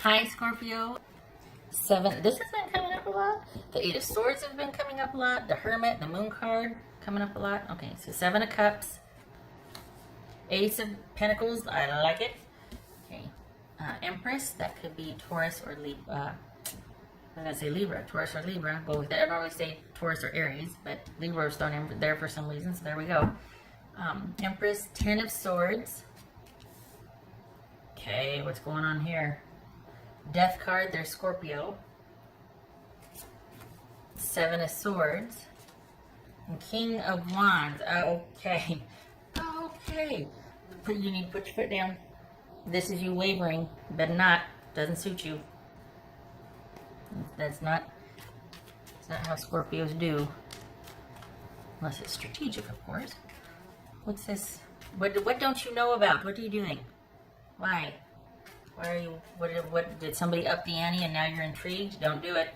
Hi, Scorpio. Seven. This has been coming up a lot. The Eight of Swords has been coming up a lot. The Hermit, the Moon card, coming up a lot. Okay, so Seven of Cups. Ace of Pentacles. I like it. Okay. Empress. That could be Taurus or Libra. I'm going to say Libra. Taurus or Libra. Go with it. I normally say Taurus or Aries, but Libra was thrown in there for some reason, so there we go. Empress. Ten of Swords. Okay, what's going on here? Death card, there's Scorpio. Seven of Swords. And King of Wands. Okay. Okay. You need to put your foot down. This is you wavering. Better not. Doesn't suit you. That's not how Scorpios do. Unless it's strategic, of course. What's this? What don't you know about? What are you doing? Why? Why are you, what, did somebody up the ante and now you're intrigued? Don't do it.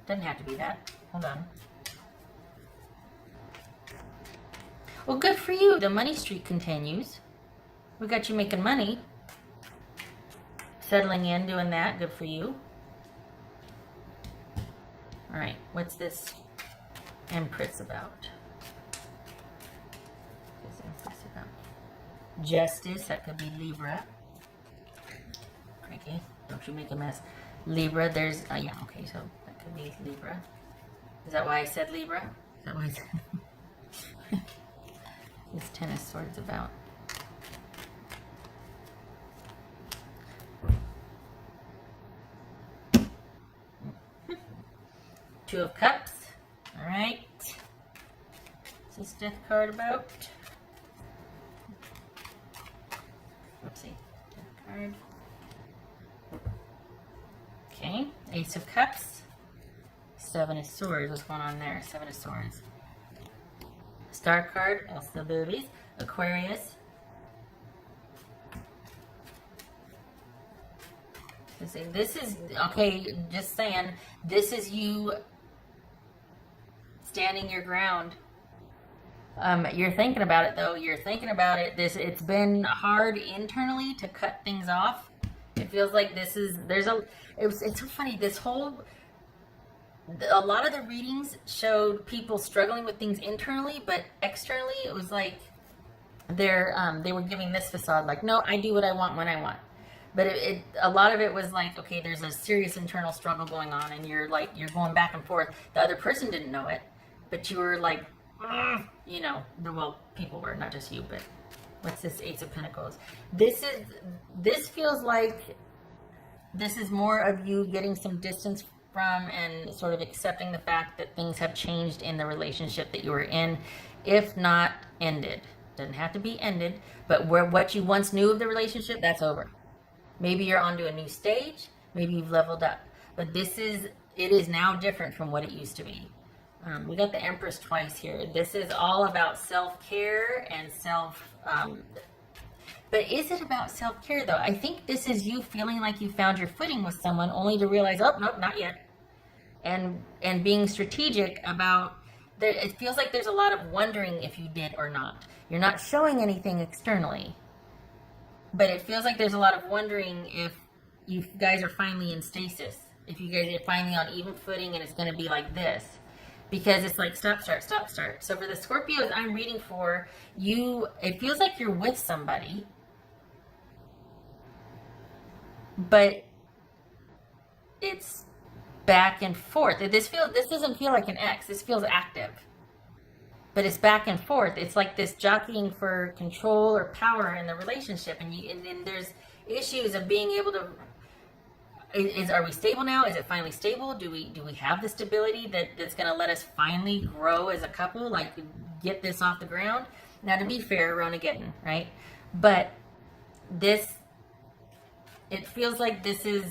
Doesn't have to be that. Hold on. Well, good for you. The money streak continues. We got you making money. Settling in, doing that. Good for you. All right. What's this Empress about? What's Empress about? Justice. That could be Libra. Okay, don't you make a mess. Libra, there's, yeah, okay, so that could be Libra. Is that why I said Libra? Is that why I said this Ten of Swords about? Two of Cups. All right. What's this Death card about? Oopsie. Death card. Okay, Ace of Cups, Seven of Swords. What's going on there? Seven of Swords. Star card, also boobies. Aquarius. This is, okay, just saying, this is you standing your ground. You're thinking about it, though. You're thinking about it. It's been hard internally to cut things off. It feels like this is, it's so funny, a lot of the readings showed people struggling with things internally, but externally it was like they were giving this facade, like, no, I do what I want when I want. But a lot of it was like, okay, there's a serious internal struggle going on, and you're going back and forth. The other person didn't know it, but you were like, you know, well, people were, not just you, but what's this Ace of Pentacles? This feels like this is more of you getting some distance from and sort of accepting the fact that things have changed in the relationship that you were in, if not ended. Doesn't have to be ended, but what you once knew of the relationship, that's over. Maybe you're onto a new stage, maybe you've leveled up, but it is now different from what it used to be. We got the Empress twice here. This is all about self-care and but is it about self-care, though? I think this is you feeling like you found your footing with someone, only to realize, oh, nope, not yet. And being strategic about, it feels like there's a lot of wondering if you did or not. You're not showing anything externally, but it feels like there's a lot of wondering if you guys are finally in stasis, if you guys are finally on even footing and it's going to be like this. Because it's like stop, start, stop, start. So for the Scorpios I'm reading for, it feels like you're with somebody, but it's back and forth. This doesn't feel like an X. This feels active, but it's back and forth. It's like this jockeying for control or power in the relationship, and then there's issues of being able to. Are we stable now? Is it finally stable? Do we have the stability that's going to let us finally grow as a couple, like get this off the ground? Now, to be fair, Ronageddon, right? But it feels like this is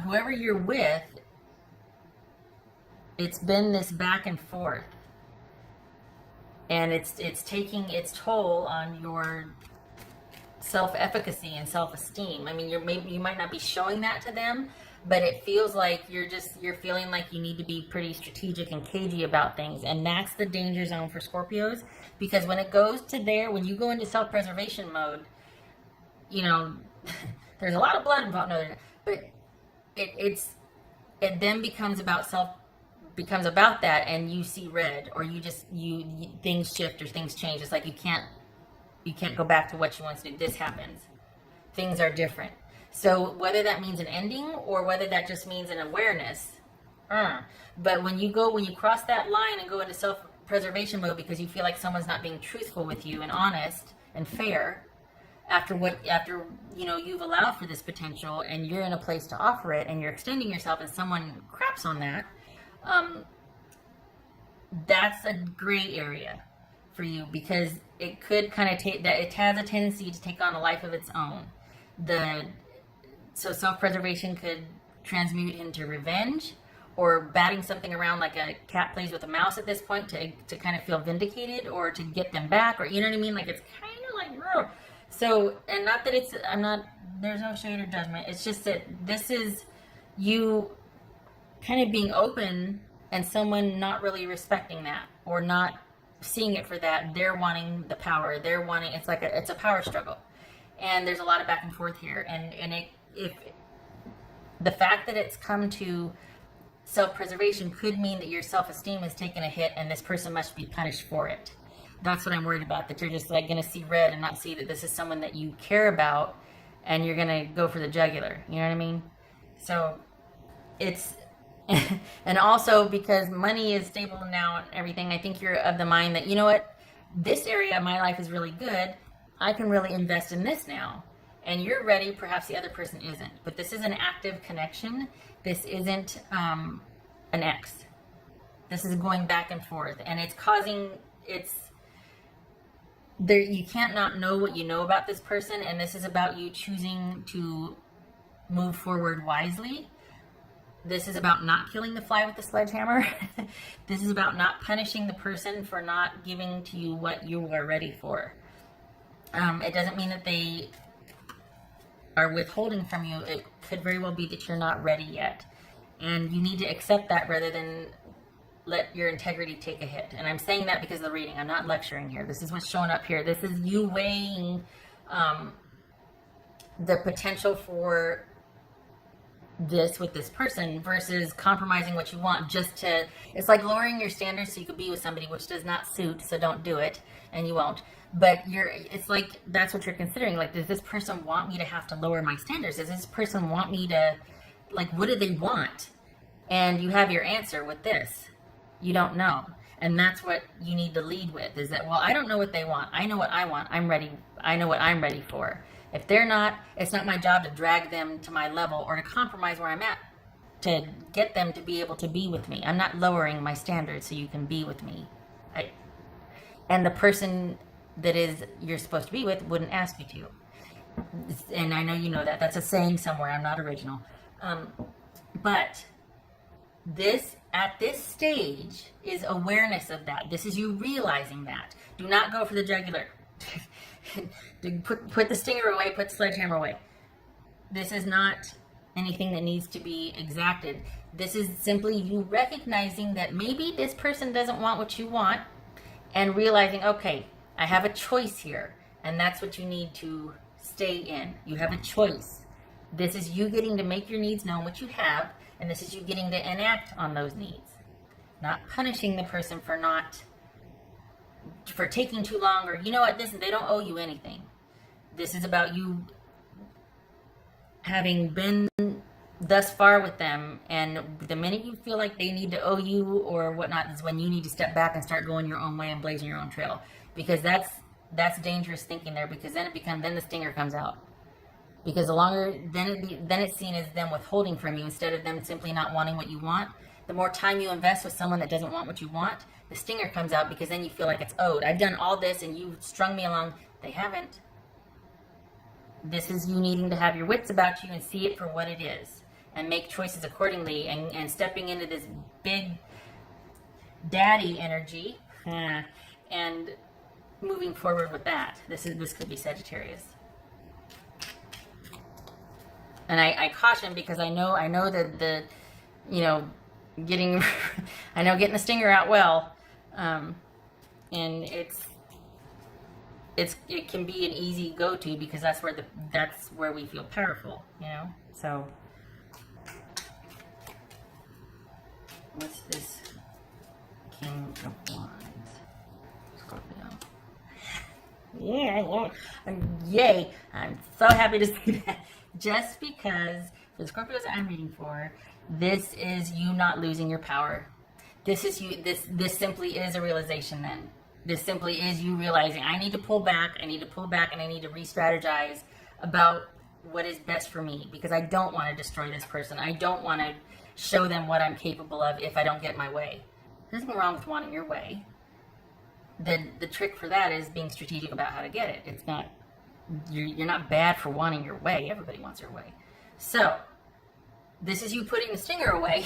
whoever you're with. It's been this back and forth, and it's taking its toll on your self-efficacy and self-esteem. I mean, you might not be showing that to them, but it feels like you're feeling like you need to be pretty strategic and cagey about things, and that's the danger zone for Scorpios, because when it goes to when you go into self-preservation mode, you know, there's a lot of blood involved. No, but it then becomes about that, and you see red, or you things shift or things change. It's like you can't go back to what you once did. This happens. Things are different. So whether that means an ending or whether that just means an awareness, but when you cross that line and go into self-preservation mode because you feel like someone's not being truthful with you and honest and fair, after you've allowed for this potential and you're in a place to offer it and you're extending yourself and someone craps on that, that's a gray area for you, because it could kind of it has a tendency to take on a life of its own. So self-preservation could transmute into revenge, or batting something around like a cat plays with a mouse at this point to kind of feel vindicated or to get them back, or you know what I mean? Like it's kind of like, ugh. So, and not that there's no shade or judgment. It's just that this is you kind of being open and someone not really respecting that or not seeing it for that. They're wanting the power. It's a power struggle. And there's a lot of back and forth here. And if the fact that it's come to self-preservation could mean that your self-esteem has taken a hit and this person must be punished for it. That's what I'm worried about, that you're just like going to see red and not see that this is someone that you care about, and you're going to go for the jugular. You know what I mean? So it's, and also because money is stable now and everything, I think you're of the mind that, you know what, this area of my life is really good. I can really invest in this now. And you're ready, perhaps the other person isn't. But this is an active connection. This isn't an X. This is going back and forth. And you can't not know what you know about this person, and this is about you choosing to move forward wisely. This is about not killing the fly with the sledgehammer. This is about not punishing the person for not giving to you what you are ready for. It doesn't mean that they are withholding from you. It could very well be that you're not ready yet, and you need to accept that rather than let your integrity take a hit. And I'm saying that because of the reading. I'm not lecturing here. This is what's showing up here. This is you weighing the potential for this with this person versus compromising what you want it's like lowering your standards so you could be with somebody, which does not suit, so don't do it, and you won't. But it's like, that's what you're considering. Like, does this person want me to have to lower my standards? Does this person want me to, like, what do they want? And you have your answer with this. You don't know. And that's what you need to lead with, is that, well, I don't know what they want. I know what I want. I'm ready. I know what I'm ready for. If they're not, it's not my job to drag them to my level or to compromise where I'm at to get them to be able to be with me. I'm not lowering my standards so you can be with me. And the person that you're supposed to be with wouldn't ask you to. And I know you know that. That's a saying somewhere. I'm not original. But at this stage is awareness of that. This is you realizing that. Do not go for the jugular. Put the stinger away, put the sledgehammer away. This is not anything that needs to be exacted. This is simply you recognizing that maybe this person doesn't want what you want, and realizing, okay, I have a choice here, and that's what you need to stay in. You have a choice. This is you getting to make your needs known, what you have, and this is you getting to enact on those needs. Not punishing the person for taking too long, or you know what, they don't owe you anything. This is about you having been thus far with them, and the minute you feel like they need to owe you or whatnot is when you need to step back and start going your own way and blazing your own trail, because that's dangerous thinking there, because then the stinger comes out. Because the longer, then it's seen as them withholding from you instead of them simply not wanting what you want. The more time you invest with someone that doesn't want what you want, the stinger comes out, because then you feel like it's owed. I've done all this and you've strung me along. They haven't. This is you needing to have your wits about you and see it for what it is and make choices accordingly, and stepping into this big daddy energy and moving forward with that. This could be Sagittarius. And I caution, because I know that getting the stinger out well, and it can be an easy go-to because that's where we feel powerful, you know. So what's this? King of Wands, Scorpio. Yeah, yay! I'm so happy to see that. Just because for the Scorpios that I'm reading for, this is you not losing your power. This is you. This simply is a realization. Then this simply is you realizing I need to pull back. I need to pull back, and I need to re-strategize about what is best for me because I don't want to destroy this person. I don't want to show them what I'm capable of if I don't get my way. There's nothing wrong with wanting your way. The trick for that is being strategic about how to get it. It's not you're not bad for wanting your way. Everybody wants their way. So this is you putting the stinger away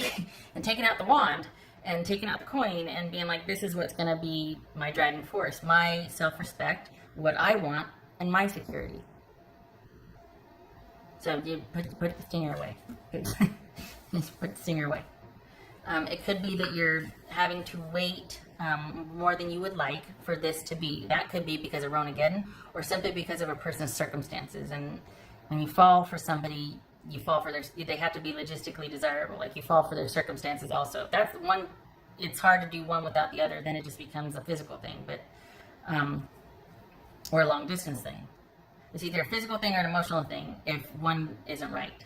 and taking out the wand and taking out the coin and being like, this is what's going to be my driving force, my self-respect, what I want, and my security. So you put the stinger away. Just put the stinger away. It could be that you're having to wait more than you would like for this to be. That could be because of Ronageddon or simply because of a person's circumstances. And when you fall for somebody, you fall for they have to be logistically desirable. Like you fall for their circumstances also. That's one, it's hard to do one without the other. Then it just becomes a physical thing, or a long distance thing. It's either a physical thing or an emotional thing if one isn't right.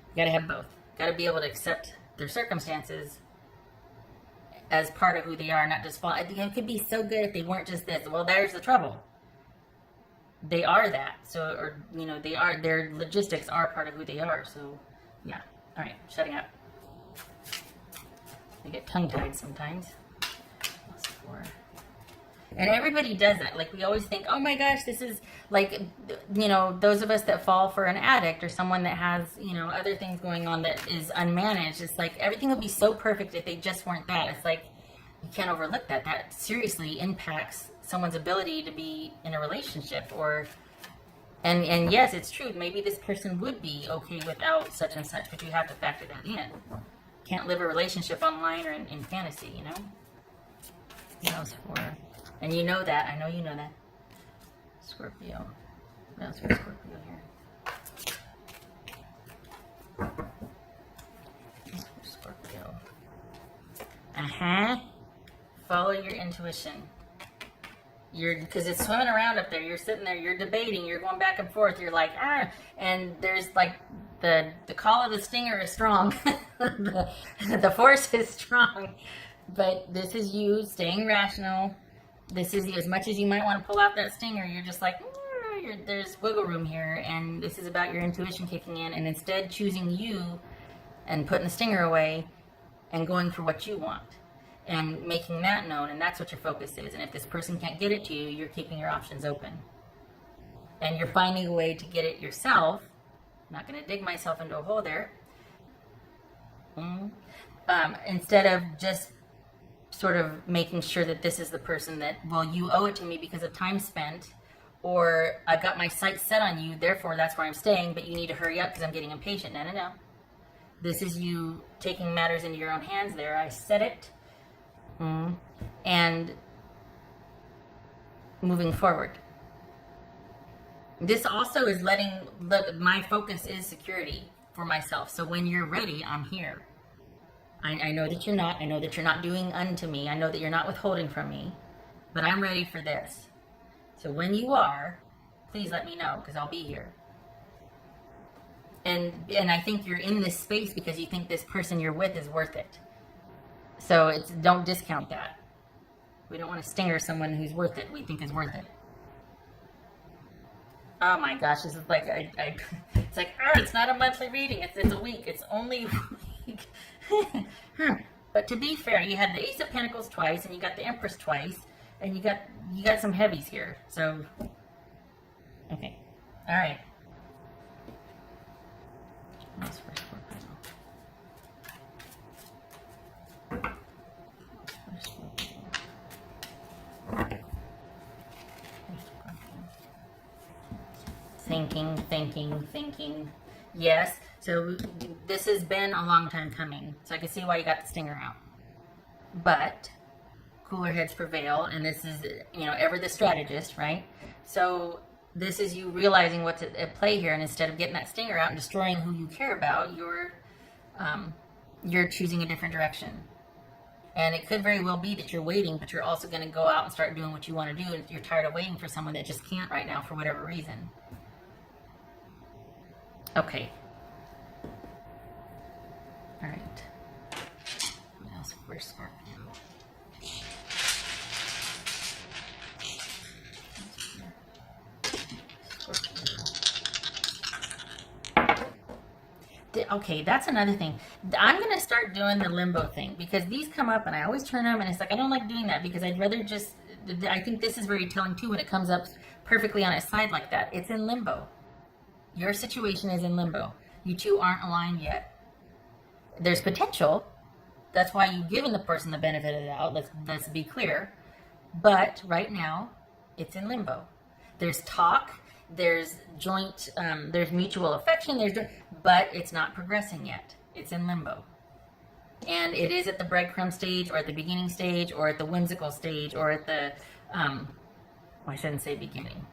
You gotta have both. Gotta be able to accept their circumstances as part of who they are, not just fall. It could be so good if they weren't just this. Well, there's the trouble. They are that. So, or, you know, their logistics are part of who they are. So, yeah. All right, shutting up. I get tongue-tied sometimes. And everybody does that. Like, we always think, oh my gosh, this is like, you know, those of us that fall for an addict or someone that has, you know, other things going on that is unmanaged. It's like everything would be so perfect if they just weren't that. It's like, you can't overlook that. That seriously impacts someone's ability to be in a relationship and yes, it's true. Maybe this person would be okay without such and such, but you have to factor that in. Can't live a relationship online or in fantasy, you know? That was for... And you know that. I know you know that. Scorpio. That's for Scorpio here. Scorpio. Follow your intuition. Because it's swimming around up there. You're sitting there. You're debating. You're going back and forth. You're like, and there's like the call of the stinger is strong. the force is strong. But this is you staying rational. This is as much as you might want to pull out that stinger. You're just like, there's wiggle room here, and this is about your intuition kicking in, and instead choosing you and putting the stinger away and going for what you want and making that known, and that's what your focus is. And if this person can't get it to you, you're keeping your options open. And you're finding a way to get it yourself. I'm not going to dig myself into a hole there. Instead of just sort of making sure that this is the person that, well, you owe it to me because of time spent, or I've got my sights set on you, therefore that's where I'm staying, but you need to hurry up because I'm getting impatient. No. This is you taking matters into your own hands there. I said it. And moving forward. This also is my focus is security for myself. So when you're ready, I'm here. I know that you're not. I know that you're not doing unto me. I know that you're not withholding from me. But I'm ready for this. So when you are, please let me know because I'll be here. And I think you're in this space because you think this person you're with is worth it. So don't discount that. We don't want to stinger someone who's worth it, we think is worth it. Oh my gosh, this is like, it's like, it's not a monthly reading, it's a week, it's only a week. But to be fair, you had the Ace of Pentacles twice, and you got the Empress twice, and you got some heavies here, so, okay, alright. That's for Scorpio. Thinking. Yes, so this has been a long time coming. So I can see why you got the stinger out. But cooler heads prevail, and this is, you know, ever the strategist, right? So this is you realizing what's at play here, and instead of getting that stinger out and destroying who you care about, you're choosing a different direction. And it could very well be that you're waiting, but you're also going to go out and start doing what you want to do, and you're tired of waiting for someone that just can't right now for whatever reason. Okay. All right. What else? Where's Scorpio? Okay, that's another thing. I'm going to start doing the limbo thing because these come up and I always turn them and it's like, I don't like doing that because I'd rather just, I think this is very telling too when it comes up perfectly on its side like that. It's in limbo. Your situation is in limbo. You two aren't aligned yet. There's potential. That's why you've given the person the benefit of the doubt. Let's be clear. But right now, it's in limbo. There's talk. There's joint, there's mutual affection, but it's not progressing yet. It's in limbo. And it is at the breadcrumb stage, or at the beginning stage, or at the whimsical stage, or at the, I shouldn't say beginning.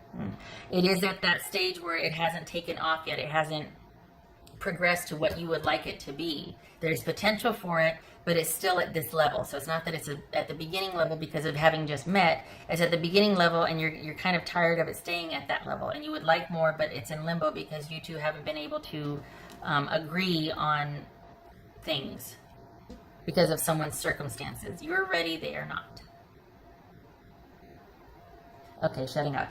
It is at that stage where it hasn't taken off yet. It hasn't progressed to what you would like it to be. There's potential for it, but it's still at this level. So it's not that it's at the beginning level because of having just met. It's at the beginning level, and you're kind of tired of it staying at that level, and you would like more, but it's in limbo because you two haven't been able to agree on things because of someone's circumstances. You're ready, they are not. Okay, shutting up.